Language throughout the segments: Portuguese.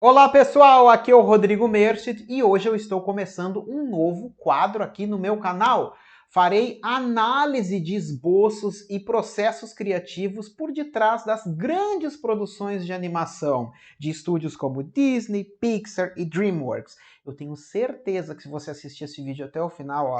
Olá pessoal, aqui é o Rodrigo Merchit e hoje eu estou começando um novo quadro aqui no meu canal. Farei análise de esboços e processos criativos por detrás das grandes produções de animação de estúdios como Disney, Pixar e DreamWorks. Eu tenho certeza que se você assistir esse vídeo até o final,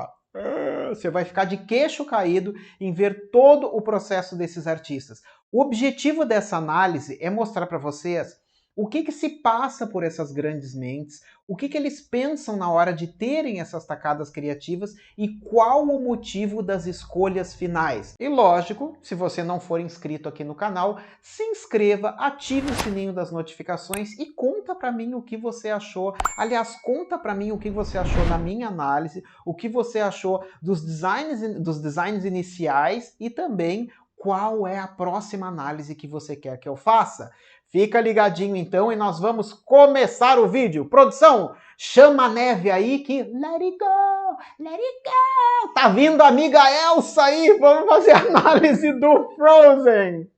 você vai ficar de queixo caído em ver todo o processo desses artistas. O objetivo dessa análise é mostrar para vocês o que se passa por essas grandes mentes, o que eles pensam na hora de terem essas tacadas criativas e qual o motivo das escolhas finais. E lógico, se você não for inscrito aqui no canal, se inscreva, ative o sininho das notificações e conta para mim o que você achou. Aliás, conta para mim o que você achou na minha análise, o que você achou dos designs iniciais e também qual é a próxima análise que você quer que eu faça. Fica ligadinho então e nós vamos começar o vídeo. Produção, chama a neve aí que let it go, let it go. Tá vindo a amiga Elsa aí, vamos fazer a análise do Frozen.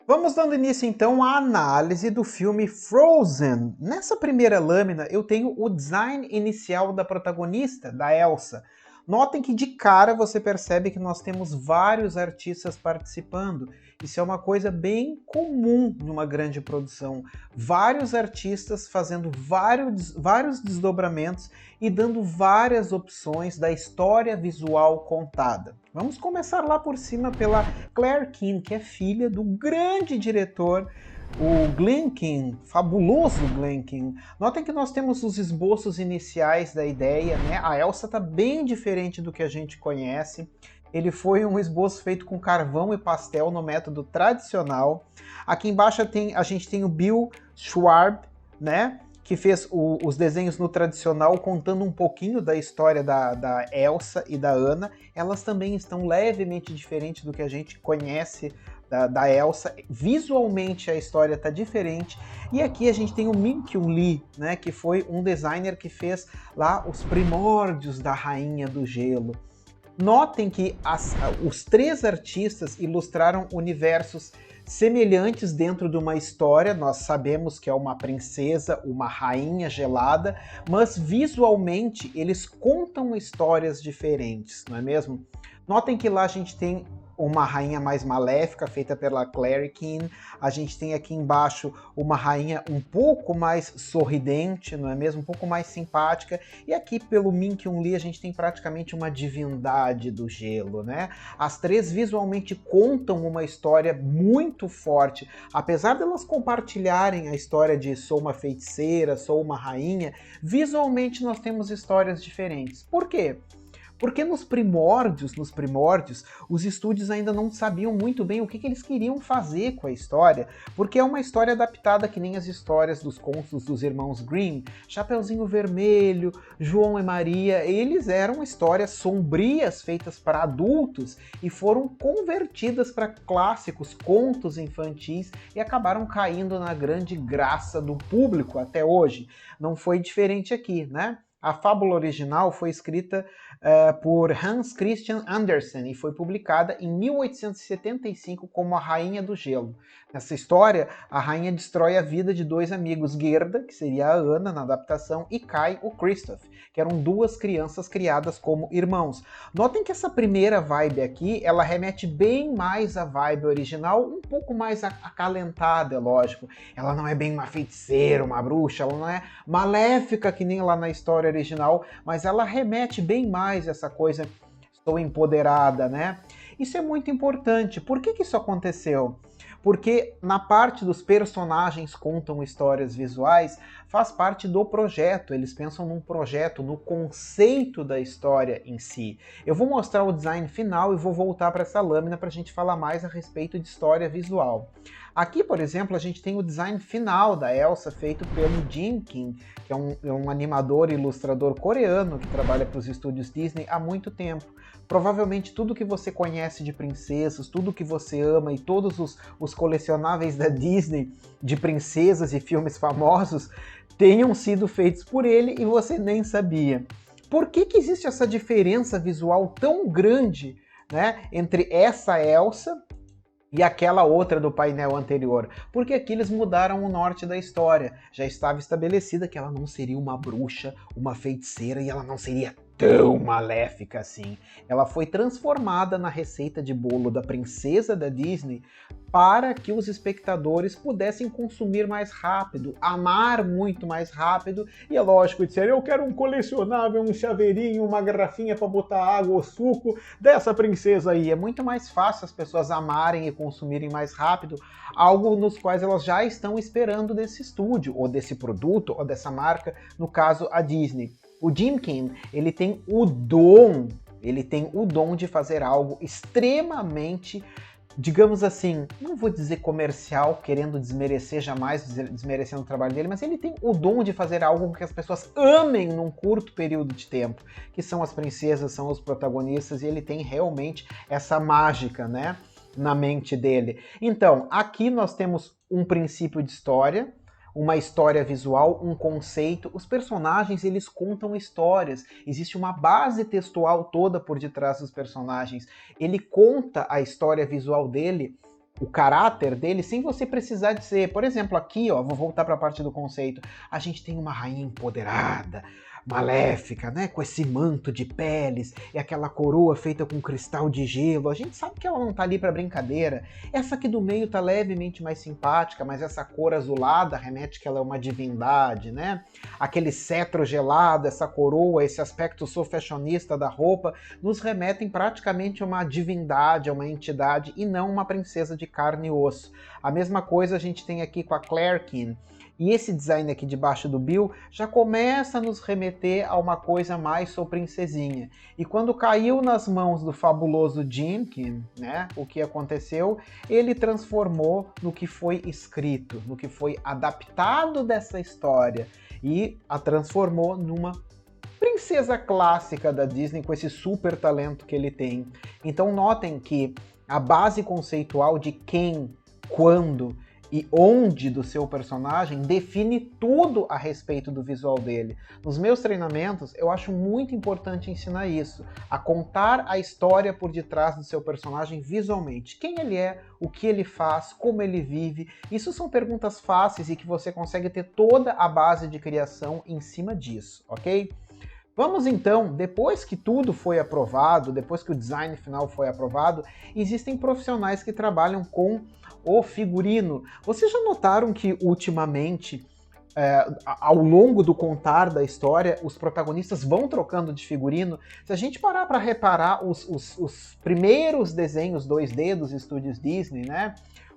Vamos dando início então à análise do filme Frozen. Nessa primeira lâmina eu tenho o design inicial da protagonista, da Elsa. Notem que de cara você percebe que nós temos vários artistas participando. Isso é uma coisa bem comum numa grande produção. Vários artistas fazendo vários desdobramentos e dando várias opções da história visual contada. Vamos começar lá por cima pela Claire Keane, que é filha do grande diretor o Glen Keane, fabuloso Glen Keane. Notem que nós temos os esboços iniciais da ideia, né? A Elsa está bem diferente do que a gente conhece. Ele foi um esboço feito com carvão e pastel no método tradicional. Aqui embaixo a gente tem o Bill Schwab, né? Que fez os desenhos no tradicional, contando um pouquinho da história da Elsa e da Anna. Elas também estão levemente diferentes do que a gente conhece da Elsa. Visualmente a história está diferente. E aqui a gente tem o Min-Kyung Lee, né, que foi um designer que fez lá os primórdios da Rainha do Gelo. Notem que os três artistas ilustraram universos semelhantes dentro de uma história. Nós sabemos que é uma princesa, uma rainha gelada, mas visualmente eles contam histórias diferentes, não é mesmo? Notem que lá a gente tem uma rainha mais maléfica, feita pela Claire Keane. A gente tem aqui embaixo uma rainha um pouco mais sorridente, não é mesmo? Um pouco mais simpática. E aqui pelo Min-Kyung Lee a gente tem praticamente uma divindade do gelo, né? As três visualmente contam uma história muito forte. Apesar delas compartilharem a história de sou uma feiticeira, sou uma rainha, visualmente nós temos histórias diferentes. Por quê? Porque nos primórdios, os estúdios ainda não sabiam muito bem o que eles queriam fazer com a história, porque é uma história adaptada que nem as histórias dos contos dos irmãos Grimm, Chapeuzinho Vermelho, João e Maria. Eles eram histórias sombrias feitas para adultos e foram convertidas para clássicos, contos infantis e acabaram caindo na grande graça do público até hoje. Não foi diferente aqui, né? A fábula original foi escrita por Hans Christian Andersen e foi publicada em 1875 como A Rainha do Gelo. Nessa história, a rainha destrói a vida de dois amigos, Gerda, que seria a Anna na adaptação, e Kai, o Christoph, que eram duas crianças criadas como irmãos. Notem que essa primeira vibe aqui, ela remete bem mais à vibe original, um pouco mais acalentada, é lógico. Ela não é bem uma feiticeira, uma bruxa, ela não é maléfica que nem lá na história original, mas ela remete bem mais a essa coisa, estou empoderada, né? Isso é muito importante. Por que isso aconteceu? Porque na parte dos personagens contam histórias visuais, faz parte do projeto. Eles pensam num projeto, no conceito da história em si. Eu vou mostrar o design final e vou voltar para essa lâmina para a gente falar mais a respeito de história visual. Aqui, por exemplo, a gente tem o design final da Elsa, feito pelo Jim Kim, que é um animador e ilustrador coreano que trabalha para os estúdios Disney há muito tempo. Provavelmente tudo que você conhece de princesas, tudo que você ama e todos os colecionáveis da Disney de princesas e filmes famosos tenham sido feitos por ele e você nem sabia. Por que existe essa diferença visual tão grande, né, entre essa Elsa e aquela outra do painel anterior, porque aqui eles mudaram o norte da história. Já estava estabelecida que ela não seria uma bruxa, uma feiticeira, e ela não seria tão maléfica assim. Ela foi transformada na receita de bolo da princesa da Disney para que os espectadores pudessem consumir mais rápido, amar muito mais rápido, e é lógico, disseram, eu quero um colecionável, um chaveirinho, uma garrafinha para botar água ou suco dessa princesa aí. É muito mais fácil as pessoas amarem e consumirem mais rápido algo nos quais elas já estão esperando desse estúdio, ou desse produto, ou dessa marca, no caso a Disney. O Jim King, ele tem o dom de fazer algo extremamente, digamos assim, não vou dizer comercial, querendo desmerecer, jamais desmerecendo o trabalho dele, mas ele tem o dom de fazer algo que as pessoas amem num curto período de tempo, que são as princesas, são os protagonistas, e ele tem realmente essa mágica, né, na mente dele. Então, aqui nós temos um princípio de história, uma história visual, um conceito. Os personagens, eles contam histórias. Existe uma base textual toda por detrás dos personagens. Ele conta a história visual dele, o caráter dele, sem você precisar dizer. Por exemplo, aqui, ó, vou voltar para a parte do conceito. A gente tem uma rainha empoderada, maléfica, né, com esse manto de peles e aquela coroa feita com cristal de gelo. A gente sabe que ela não tá ali para brincadeira. Essa aqui do meio tá levemente mais simpática, mas essa cor azulada remete que ela é uma divindade, né? Aquele cetro gelado, essa coroa, esse aspecto so fashionista da roupa, nos remetem praticamente a uma divindade, a uma entidade, e não uma princesa de carne e osso. A mesma coisa a gente tem aqui com a Claire King. E esse design aqui debaixo do Bill já começa a nos remeter a uma coisa mais sou princesinha. E quando caiu nas mãos do fabuloso Jim King, né, o que aconteceu? Ele transformou no que foi escrito, no que foi adaptado dessa história, e a transformou numa princesa clássica da Disney com esse super talento que ele tem. Então notem que a base conceitual de quem, quando e onde do seu personagem define tudo a respeito do visual dele. Nos meus treinamentos, eu acho muito importante ensinar isso, a contar a história por detrás do seu personagem visualmente. Quem ele é, o que ele faz, como ele vive. Isso são perguntas fáceis e que você consegue ter toda a base de criação em cima disso, ok? Vamos então, depois que tudo foi aprovado, depois que o design final foi aprovado, existem profissionais que trabalham com o figurino. Vocês já notaram que ultimamente, ao longo do contar da história, os protagonistas vão trocando de figurino? Se a gente parar para reparar os primeiros desenhos 2D dos estúdios Disney, né?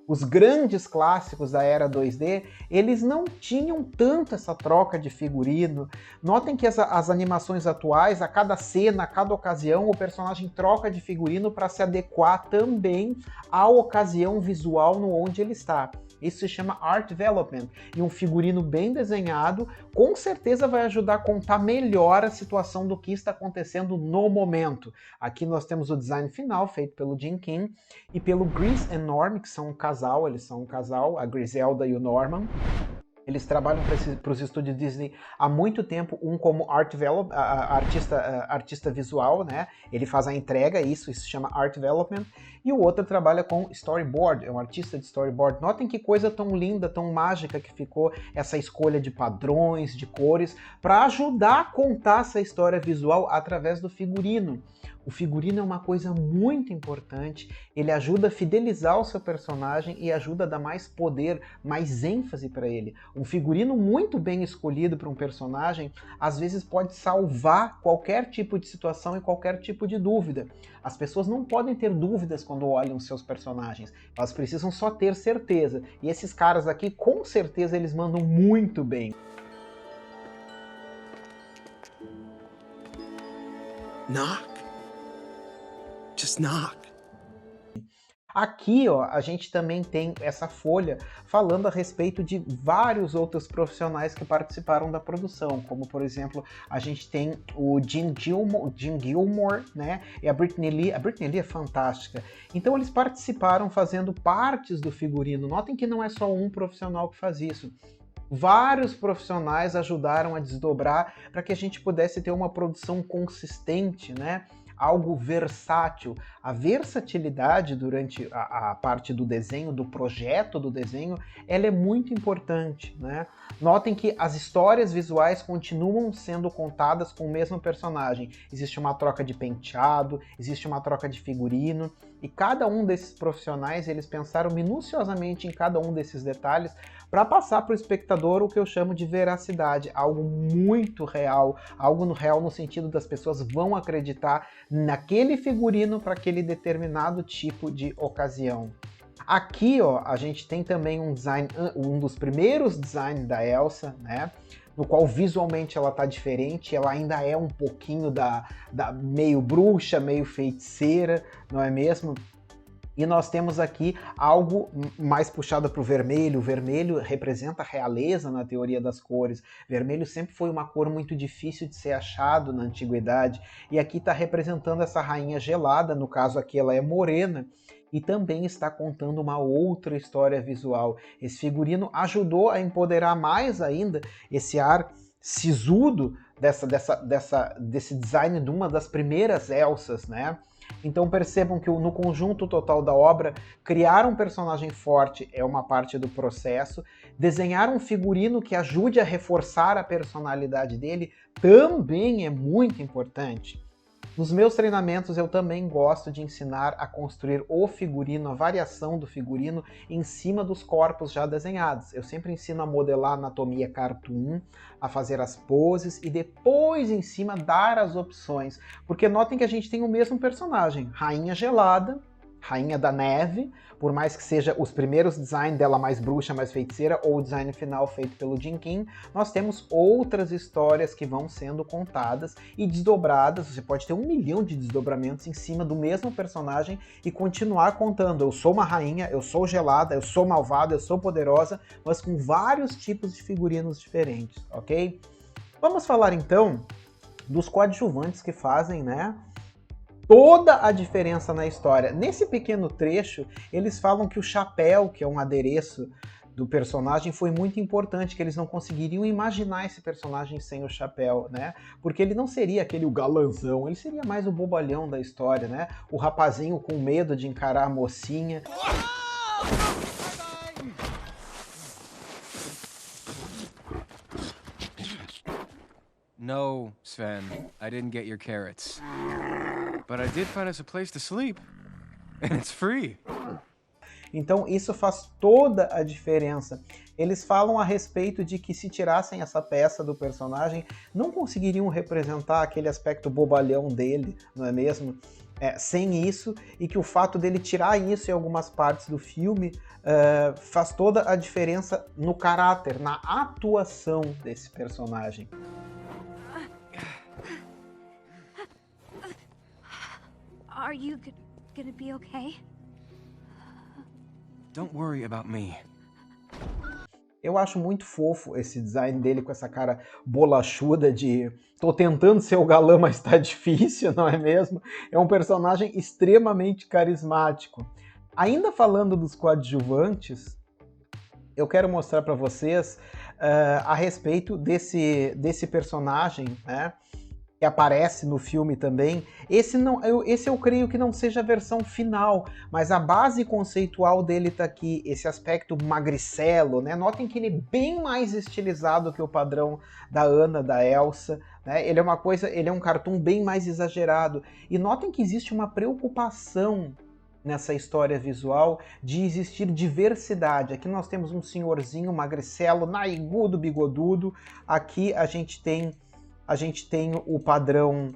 Os grandes clássicos da era 2D, eles não tinham tanto essa troca de figurino. Notem que as animações atuais, a cada cena, a cada ocasião, o personagem troca de figurino para se adequar também à ocasião visual no onde ele está. Isso se chama Art Development. E um figurino bem desenhado, com certeza vai ajudar a contar melhor a situação do que está acontecendo no momento. Aqui nós temos o design final, feito pelo Jim King e pelo Gris e Norm, que são um casal, eles são um casal, a Griselda e o Norman. Eles trabalham para os estúdios Disney há muito tempo, um como artista visual, né? Ele faz a entrega, isso se chama Art Development, e o outro trabalha com storyboard, é um artista de storyboard. Notem que coisa tão linda, tão mágica que ficou essa escolha de padrões, de cores, para ajudar a contar essa história visual através do figurino. O figurino é uma coisa muito importante, ele ajuda a fidelizar o seu personagem e ajuda a dar mais poder, mais ênfase para ele. Um figurino muito bem escolhido para um personagem, às vezes pode salvar qualquer tipo de situação e qualquer tipo de dúvida. As pessoas não podem ter dúvidas quando olham os seus personagens, elas precisam só ter certeza. E esses caras aqui, com certeza, eles mandam muito bem. Knock. Just knock. Aqui, ó, a gente também tem essa folha falando a respeito de vários outros profissionais que participaram da produção, como, por exemplo, a gente tem o Jim Gilmore, né, e a Brittany Lee. A Brittany Lee é fantástica. Então, eles participaram fazendo partes do figurino. Notem que não é só um profissional que faz isso. Vários profissionais ajudaram a desdobrar para que a gente pudesse ter uma produção consistente, né? algo versátil. A versatilidade durante a parte do desenho, do projeto do desenho, ela é muito importante, né? Notem que as histórias visuais continuam sendo contadas com o mesmo personagem. Existe uma troca de penteado, existe uma troca de figurino, e cada um desses profissionais, eles pensaram minuciosamente em cada um desses detalhes para passar para o espectador o que eu chamo de veracidade, algo muito real, algo no real no sentido das pessoas vão acreditar naquele figurino para aquele determinado tipo de ocasião. Aqui, ó, a gente tem também um design, um dos primeiros designs da Elsa, né? No qual visualmente ela tá diferente, ela ainda é um pouquinho da meio bruxa, meio feiticeira, não é mesmo? E nós temos aqui algo mais puxado para o vermelho. O vermelho representa a realeza na teoria das cores. Vermelho sempre foi uma cor muito difícil de ser achado na antiguidade. E aqui está representando essa rainha gelada, no caso aqui ela é morena. E também está contando uma outra história visual. Esse figurino ajudou a empoderar mais ainda esse ar sisudo desse design de uma das primeiras Elsas, né? Então percebam que no conjunto total da obra, criar um personagem forte é uma parte do processo, desenhar um figurino que ajude a reforçar a personalidade dele também é muito importante. Nos meus treinamentos eu também gosto de ensinar a construir o figurino, a variação do figurino em cima dos corpos já desenhados. Eu sempre ensino a modelar a anatomia cartoon, a fazer as poses e depois em cima dar as opções. Porque notem que a gente tem o mesmo personagem, Rainha Gelada, Rainha da Neve, por mais que seja os primeiros designs dela mais bruxa, mais feiticeira, ou o design final feito pelo Jim King, nós temos outras histórias que vão sendo contadas e desdobradas. Você pode ter 1 milhão de desdobramentos em cima do mesmo personagem e continuar contando. Eu sou uma rainha, eu sou gelada, eu sou malvada, eu sou poderosa, mas com vários tipos de figurinos diferentes, ok? Vamos falar então dos coadjuvantes que fazem, né, toda a diferença na história. Nesse pequeno trecho, eles falam que o chapéu, que é um adereço do personagem, foi muito importante, que eles não conseguiriam imaginar esse personagem sem o chapéu, né? Porque ele não seria aquele o galanzão, ele seria mais o bobalhão da história, né? O rapazinho com medo de encarar a mocinha. No, Sven, I didn't get your carrots. But I did find us a place to sleep. And it's free. Então isso faz toda a diferença. Eles falam a respeito de que se tirassem essa peça do personagem, não conseguiriam representar aquele aspecto bobalhão dele, não é mesmo? Sem isso, e que o fato dele tirar isso em algumas partes do filme faz toda a diferença no caráter, na atuação desse personagem. Are you gonna be okay? Don't worry about me. Eu acho muito fofo esse design dele com essa cara bolachuda de tô tentando ser o galã, mas tá difícil, não é mesmo? É um personagem extremamente carismático. Ainda falando dos coadjuvantes, eu quero mostrar para vocês a respeito desse personagem, né, que aparece no filme também. Esse eu creio que não seja a versão final, mas a base conceitual dele tá aqui, esse aspecto magricelo, né? Notem que ele é bem mais estilizado que o padrão da Anna, da Elsa, né? Ele é um cartoon bem mais exagerado. E notem que existe uma preocupação nessa história visual de existir diversidade. Aqui nós temos um senhorzinho magricelo, narigudo, bigodudo. Aqui a gente tem o padrão,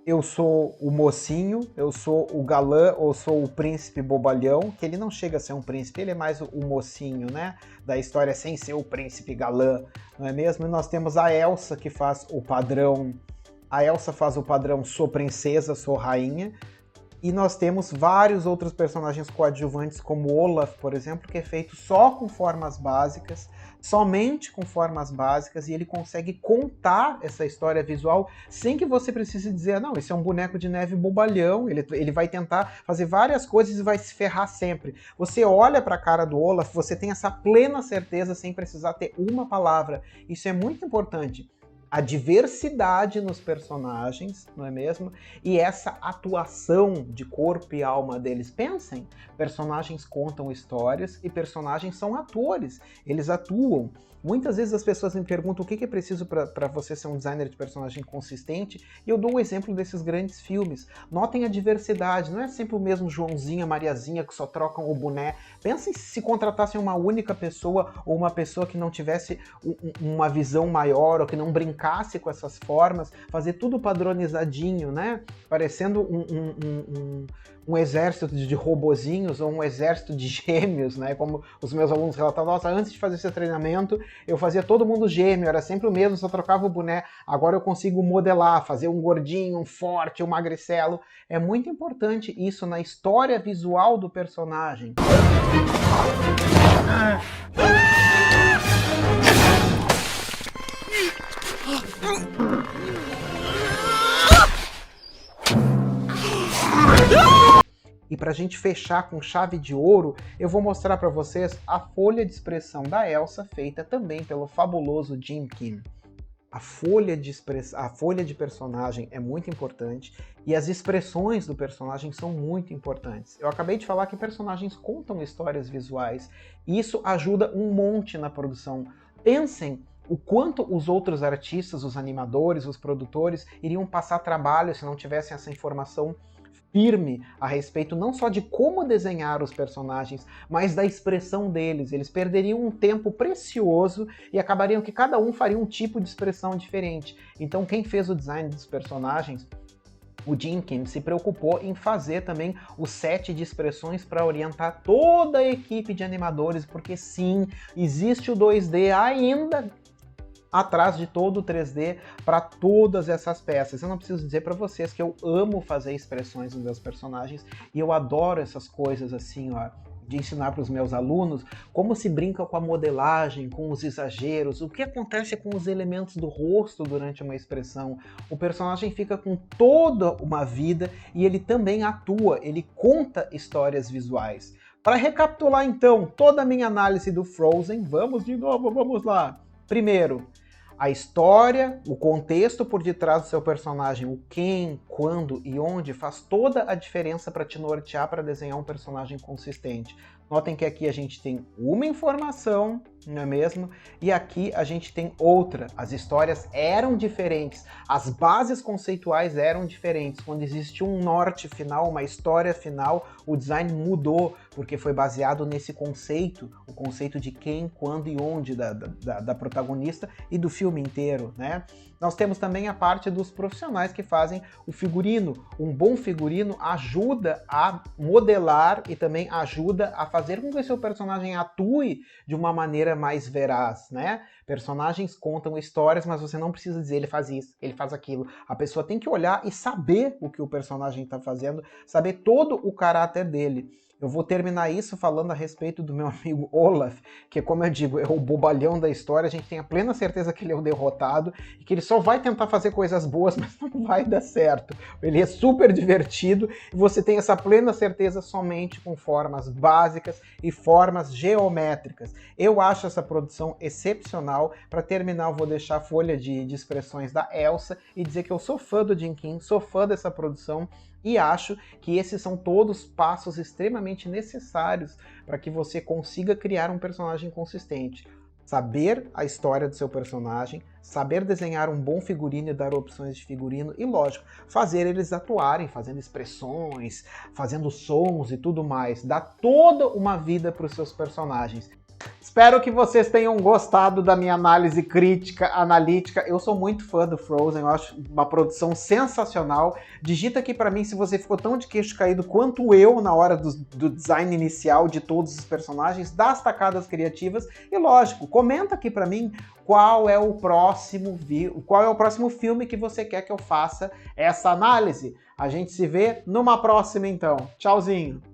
eu sou o mocinho, eu sou o galã, ou sou o príncipe bobalhão, que ele não chega a ser um príncipe, ele é mais o mocinho, né, da história sem ser o príncipe galã, não é mesmo? E nós temos a Elsa, que faz o padrão, sou princesa, sou rainha, e nós temos vários outros personagens coadjuvantes, como Olaf, por exemplo, que é feito só com formas básicas, somente com formas básicas, e ele consegue contar essa história visual sem que você precise dizer, não, esse é um boneco de neve bobalhão, ele vai tentar fazer várias coisas e vai se ferrar sempre. Você olha para a cara do Olaf, você tem essa plena certeza sem precisar ter uma palavra. Isso é muito importante. a diversidade nos personagens, não é mesmo? E essa atuação de corpo e alma deles. Pensem, personagens contam histórias e personagens são atores, eles atuam. Muitas vezes as pessoas me perguntam o que é preciso para você ser um designer de personagem consistente, e eu dou um exemplo desses grandes filmes. Notem a diversidade, não é sempre o mesmo Joãozinho, Mariazinha que só trocam o boné. Pensem se contratassem uma única pessoa ou uma pessoa que não tivesse uma visão maior ou que não brincasse com essas formas, fazer tudo padronizadinho, né? Parecendo um exército de robozinhos ou um exército de gêmeos, né? Como os meus alunos relatavam, nossa, antes de fazer esse treinamento, eu fazia todo mundo gêmeo, era sempre o mesmo, só trocava o boné. Agora eu consigo modelar, fazer um gordinho, um forte, um magricelo. É muito importante isso na história visual do personagem. E para a gente fechar com chave de ouro, eu vou mostrar para vocês a folha de expressão da Elsa, feita também pelo fabuloso Jim Kim. A folha de personagem é muito importante e as expressões do personagem são muito importantes. Eu acabei de falar que personagens contam histórias visuais e isso ajuda um monte na produção. Pensem o quanto os outros artistas, os animadores, os produtores iriam passar trabalho se não tivessem essa informação firme a respeito não só de como desenhar os personagens, mas da expressão deles. Eles perderiam um tempo precioso e acabariam que cada um faria um tipo de expressão diferente. Então quem fez o design dos personagens, o Jim Kim, se preocupou em fazer também o set de expressões para orientar toda a equipe de animadores, porque sim, existe o 2D ainda atrás de todo o 3D para todas essas peças. Eu não preciso dizer para vocês que eu amo fazer expressões nos meus personagens e eu adoro essas coisas assim, ó, de ensinar para os meus alunos como se brinca com a modelagem, com os exageros, o que acontece com os elementos do rosto durante uma expressão. O personagem fica com toda uma vida e ele também atua, ele conta histórias visuais. Para recapitular então toda a minha análise do Frozen, vamos de novo, vamos lá. Primeiro, a história, o contexto por detrás do seu personagem, o quem, quando e onde faz toda a diferença para te nortear para desenhar um personagem consistente. Notem que aqui a gente tem uma informação, não é mesmo? E aqui a gente tem outra. As histórias eram diferentes, as bases conceituais eram diferentes. Quando existia um norte final, uma história final, o design mudou, porque foi baseado nesse conceito, o conceito de quem, quando e onde da protagonista e do filme inteiro, né? Nós temos também a parte dos profissionais que fazem o figurino. Um bom figurino ajuda a modelar e também ajuda a fazer com que o seu personagem atue de uma maneira mais veraz, né? Personagens contam histórias, mas você não precisa dizer ele faz isso, ele faz aquilo. A pessoa tem que olhar e saber o que o personagem está fazendo, saber todo o caráter dele. Eu vou terminar isso falando a respeito do meu amigo Olaf, que, como eu digo, é o bobalhão da história. A gente tem a plena certeza que ele é o derrotado e que ele só vai tentar fazer coisas boas, mas não vai dar certo. Ele é super divertido e você tem essa plena certeza somente com formas básicas e formas geométricas. Eu acho essa produção excepcional. Para terminar, eu vou deixar a folha de expressões da Elsa e dizer que eu sou fã do Jim Kim, sou fã dessa produção, e acho que esses são todos passos extremamente necessários para que você consiga criar um personagem consistente. Saber a história do seu personagem, saber desenhar um bom figurino e dar opções de figurino e, lógico, fazer eles atuarem, fazendo expressões, fazendo sons e tudo mais. Dá toda uma vida para os seus personagens. Espero que vocês tenham gostado da minha análise crítica, analítica. Eu sou muito fã do Frozen, eu acho uma produção sensacional. Digita aqui pra mim se você ficou tão de queixo caído quanto eu na hora do design inicial de todos os personagens, das tacadas criativas. E lógico, comenta aqui pra mim qual é o próximo filme que você quer que eu faça essa análise. A gente se vê numa próxima então. Tchauzinho!